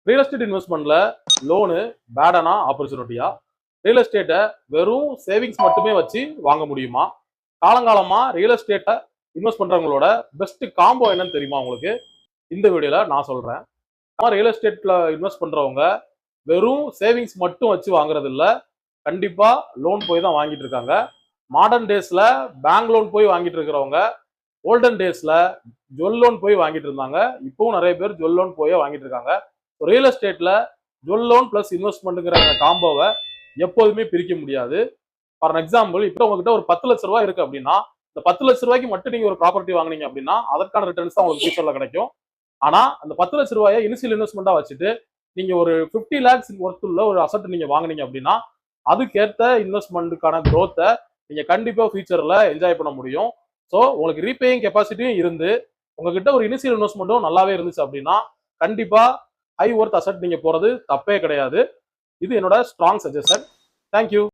Real estate இன்வெஸ்ட்மெண்ட்ல loan பேடானா ஆப்பர்ச்சுனிட்டியா? ரியல் எஸ்டேட்டை வெறும் சேவிங்ஸ் மட்டுமே வச்சு வாங்க முடியுமா? காலங்காலமா ரியல் எஸ்டேட்டை இன்வெஸ்ட் பண்றவங்களோட பெஸ்ட் காம்போ என்னன்னு தெரியுமா உங்களுக்கு? இந்த வீடியோல நான் சொல்றேன். ரியல் எஸ்டேட்ல இன்வெஸ்ட் பண்றவங்க வெறும் சேவிங்ஸ் மட்டும் வச்சு வாங்குறது இல்ல, கண்டிப்பா லோன் போய் தான் வாங்கிட்டு இருக்காங்க. மாடர்ன் டேஸ்ல பேங்க் லோன் போய் வாங்கிட்டு இருக்கிறவங்க, ஓல்டன் டேஸ்ல ஜுவல் லோன் போய் வாங்கிட்டு இருந்தாங்க. இப்பவும் நிறைய பேர் ஜுவல் லோன் போய் வாங்கிட்டு இருக்காங்க. ரியல் எஸ்டேட்ல ஜுவல் லோன் பிளஸ் இன்வெஸ்ட்மெண்ட்ங்கிற காம்போவை எப்போதுமே பிரிக்க முடியாது. ஃபார் எக்ஸாம்பிள், இப்போ உங்ககிட்ட ஒரு 10 லட்ச ரூபாய் இருக்கு அப்படின்னா, இந்த 10 லட்ச ரூபாய்க்கு மட்டும் நீங்க ஒரு ப்ராப்பர்ட்டி வாங்குனீங்க அப்படின்னா அதற்கான ரிட்டர்ன்ஸ் தான் உங்களுக்கு ஃபியூச்சர்ல கிடைக்கும். ஆனா அந்த 10 லட்ச ரூபாயை இனிஷியல் இன்வெஸ்ட்மெண்டா வச்சுட்டு நீங்க ஒரு 50 லேக்ஸ் ஒர்த் உள்ள ஒரு அசட் நீங்க வாங்குனீங்க அப்படின்னா அதுக்கேற்ற இன்வெஸ்ட்மெண்ட்டுக்கான growth-ஐ நீங்க கண்டிப்பா ஃபியூச்சர்ல என்ஜாய் பண்ண முடியும். ஸோ உங்களுக்கு ரீபேயிங் கெப்பாசிட்டியும் இருந்து உங்ககிட்ட ஒரு இனிஷியல் இன்வெஸ்ட்மெண்ட்டும் நல்லாவே இருந்துச்சு அப்படின்னா கண்டிப்பா ஹை ஒர்த் அசட் நீங்க போறது தப்பே கிடையாது. இது என்னோட ஸ்ட்ராங் சஜஷன். தேங்க்யூ.